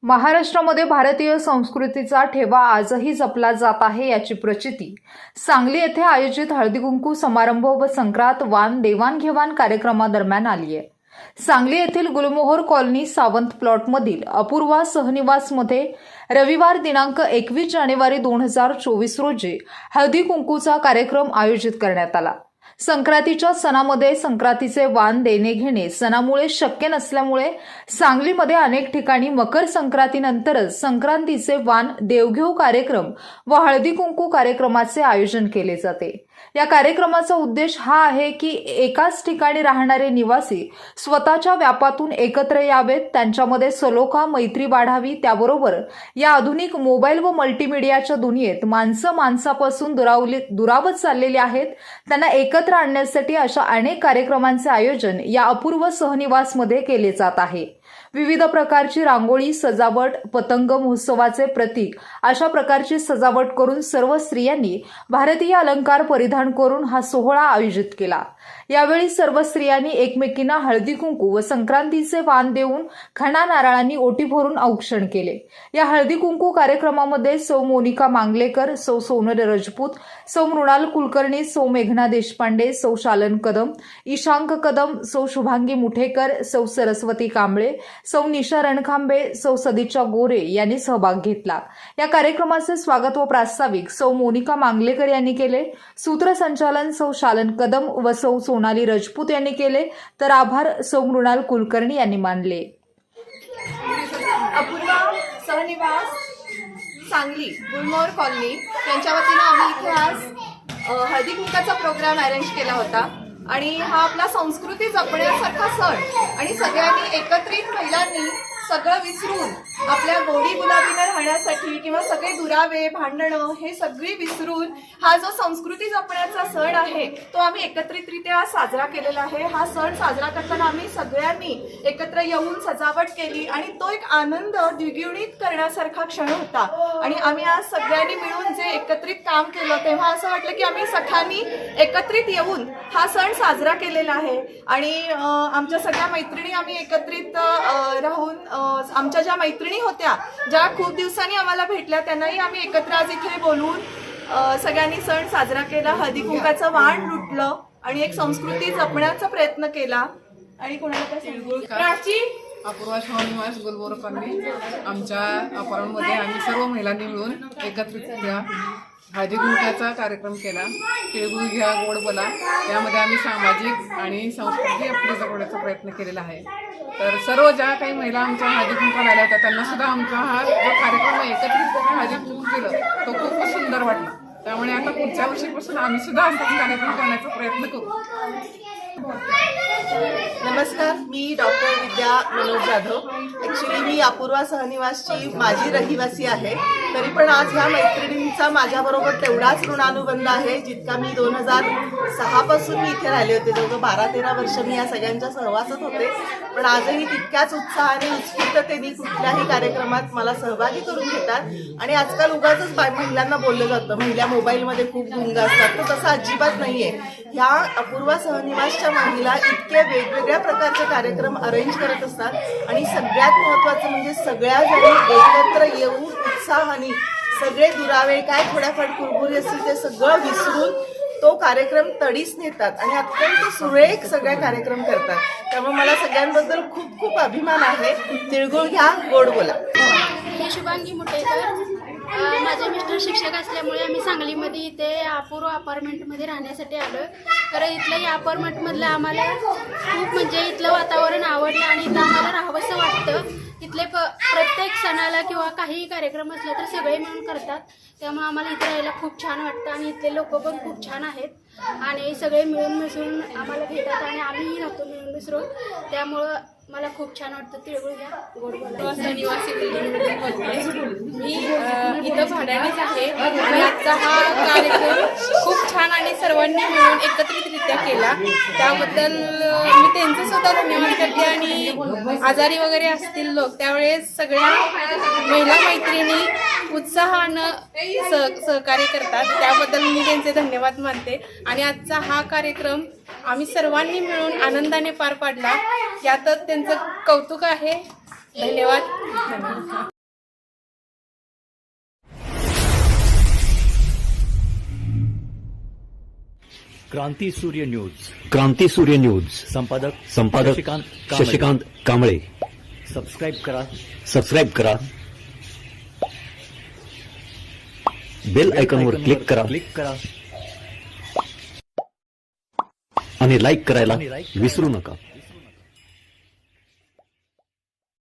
महाराष्ट्रामध्ये भारतीय संस्कृतीचा ठेवा आजही जपला जात आहे याची प्रचिती सांगली येथे आयोजित हळदीकुंकू समारंभ व संक्रांत वाण देवाणघेवाण कार्यक्रमादरम्यान आली आहे। सांगली येथील गुलमोहर कॉलनी सावंत प्लॉटमधील अपूर्वा सहनिवासमध्ये रविवार दिनांक 21 जानेवारी 2024 रोजी हळदीकुंकूचा कार्यक्रम आयोजित करण्यात आला। संक्रांतीच्या सणामध्ये संक्रांतीचे वाण देणे घेणे सणामुळे शक्य नसल्यामुळे सांगलीमध्ये अनेक ठिकाणी मकर संक्रांतीनंतरच संक्रांतीचे वाण देवघेव कार्यक्रम व हळदी कुंकू कार्यक्रमाचे आयोजन केले जाते। या कार्यक्रमाचा उद्देश हा आहे की एकाच ठिकाणी राहणारे निवासी स्वतःच्या व्यापातून एकत्र यावेत, त्यांच्यामध्ये सलोखा मैत्री वाढावी। त्याबरोबर या आधुनिक मोबाईल व मल्टीमीडियाच्या दुनियेत माणसापासून दुरावत चाललेले आहेत, त्यांना एकत्र आणण्यासाठी अशा अनेक कार्यक्रमांचे आयोजन या अपूर्व सहनिवासमध्ये केले जात आहे। विविध प्रकारची रांगोळी, सजावट, पतंग महोत्सवाचे प्रतीक अशा प्रकारची सजावट करून सर्व स्त्रियांनी भारतीय अलंकार परिधान करून हा सोहळा आयोजित केला। यावेळी सर्व स्त्रियांनी एकमेकींना हळदी कुंकू व संक्रांतीचे वाण देऊन खणा नारळांनी ओटी भरून औक्षण केले। या हळदी कुंकू कार्यक्रमामध्ये सौ मोनिका मांगलेकर, सौ सोनल राजपूत, सौ मृणाल कुलकर्णी, सौ मेघना देशपांडे, सौ शालन कदम, ईशांक कदम, सौ शुभांगी मुठेकर, सौ सरस्वती कांबळे, सौ निशा रणखांबे, सौ सदिच्छा गोरे यांनी सहभाग घेतला। या कार्यक्रमाचे स्वागत व प्रास्ताविक सौ मोनिका मांगलेकर यांनी केले। सूत्रसंचालन सौ शालन कदम व सौ सोनाली राजपूत यांनी केले, तर आभार सौ मृणाल कुलकर्णी यांनी मानले। अपूर्वा सहनिवास सांगली गुलमोहर कॉलनी यांच्या वतीने आम्ही इथे आज हळदी कुंकाचा प्रोग्राम अरेंज केला होता आणि हा आपला संस्कृती जपण्यासारखा सण आणि सगळ्यांनी एकत्रित महिलांनी सगळं विसरून आपल्या गोडी गुलाबीनं राहण्यासाठी किंवा सगळे दुरावे भांडणं हे सगळी विसरून हा जो संस्कृती जपण्याचा सण आहे तो आम्ही एकत्रितरित्या साजरा केलेला आहे। हा सण साजरा करताना आम्ही सगळ्यांनी एकत्र येऊन सजावट केली आणि तो एक आनंद द्विगुणित करण्यासारखा क्षण होता आणि आम्ही आज सगळ्यांनी मिळून जे एकत्रित काम केलं तेव्हा असं वाटलं की आम्ही सखांनी एकत्रित येऊन हा सण साजरा केलेला आहे आणि आमच्या सगळ्या मैत्रिणी आम्ही एकत्रित राहून आमच्या ज्या मैत्रिणी होत्या ज्या खूप दिवसांनी आम्हाला भेटल्या त्यांनाही आम्ही एकत्र आज इथे बोलवून सगळ्यांनी सण साजरा केला, हळदी कुंकाचं वाण लुटलं आणि एक संस्कृती जपण्याचा प्रयत्न केला। आणि कोणाला अपूर्वा सहनिवास गुलमोहर कॉलनी आमच्या अपार्टमेंटमध्ये आम्ही सर्व महिलांनी मिळून एकत्रितरित्या हळदी कुंकाचा कार्यक्रम केला। तिळगुळ घ्या गोड बोला, यामध्ये आम्ही सामाजिक आणि संस्कृती आपली जपण्याचा प्रयत्न केलेला आहे। तर सर्व ज्या काही महिला आमच्या हळदी कुंकाला आल्या होत्या त्यांना सुद्धा आमचा हा जो कार्यक्रम एकत्रितपणे हळदी कुंकू केलं तो खूपच सुंदर वाटला। त्यामुळे आता पुढच्या वर्षीपासून आम्ही सुद्धा असाच कार्यक्रम करण्याचा प्रयत्न करू। नमस्कार, मी डॉक्टर विद्या मनोज जाधव। ॲक्च्युली मी अपूर्वा सहनिवासची माझी रहिवासी आहे, तरी पण आज ह्या मैत्रिणींचा माझ्याबरोबर तेवढाच ऋणानुबंध आहे जितका मी 2006 पासून मी इथे राहिले होते। जवळजवळ 12-13 वर्ष मी या सगळ्यांच्या सहवासात होते, पण आजही तितक्याच उत्साहाने उत्स्फूर्ततेने कुठल्याही कार्यक्रमात मला सहभागी करून घेतात। आणि आजकाल उगाचच महिलांना बोललं जातं महिला मोबाईलमध्ये खूप गुंग असतात, तर तसं अजिबात नाहीये। ह्या अपूर्वा सहनिवासच्या महिला इतके वेगवेगळ्या प्रकारचे कार्यक्रम अरेंज करत असतात आणि सगळ्यात महत्त्वाचं म्हणजे सगळ्या जणी एकत्र येऊन उत्साहाने सगळे दुरावे काय थोड्याफार कुरबुरी असतील ते सगळं विसरून तो कार्यक्रम तडीस नेतात आणि अत्यंत सुरेख सगळे कार्यक्रम करतात। त्यामुळे मला सगळ्यांबद्दल खूप खूप अभिमान आहे। तिळगुळ घ्या गोड बोला। मी शुभांगी मुठेकर, माझे मिस्टर शिक्षक असल्यामुळे आम्ही सांगलीमध्ये इथे अपूर्व अपार्टमेंटमध्ये राहण्यासाठी आलो। तर इथलं या अपार्टमेंटमधलं आम्हाला खूप म्हणजे इथलं वातावरण आवडलं आणि इथं आम्हाला राहावंसं वाटतं। इथले प्रत्येक सणाला किंवा काही कार्यक्रम असला तर सगळे मिळून करतात, त्यामुळे आम्हाला इथे राहायला खूप छान वाटतं आणि इथले लोक पण खूप छान आहेत आणि सगळे मिळून मिसळून आम्हाला घेतात आणि आम्हीही राहतो मिळून मिसळून, त्यामुळं मला खूप छान वाटतं। तिळगुळ घ्या गोड बोला। निवासी बिल्डिंगमध्ये बोलते मी, इथं भाड्यानेच आहे आणि आजचा हा कार्यक्रम खूप छान आणि सर्वांनी मिळून एकत्रितरित्या केला, त्याबद्दल मी त्यांचे सुद्धा धन्यवाद करते। आणि आजारी वगैरे असतील लोक त्यावेळेस सगळ्या महिला मैत्रिणी उत्साहानं सहकार्य करतात, त्याबद्दल मी त्यांचे धन्यवाद मानते। आणि आजचा हा कार्यक्रम आम्ही सर्वांनी मिळून आनंदाने पार पाडला, यातच त्यांचं कौतुक आहे। धन्यवाद। क्रांती सूर्य न्यूज, क्रांती सूर्य न्यूज, संपादक शशिकांत कांबळे. सबस्क्राईब करा, बेल आयकॉनवर क्लिक करा आणि लाईक करायला विसरू नका.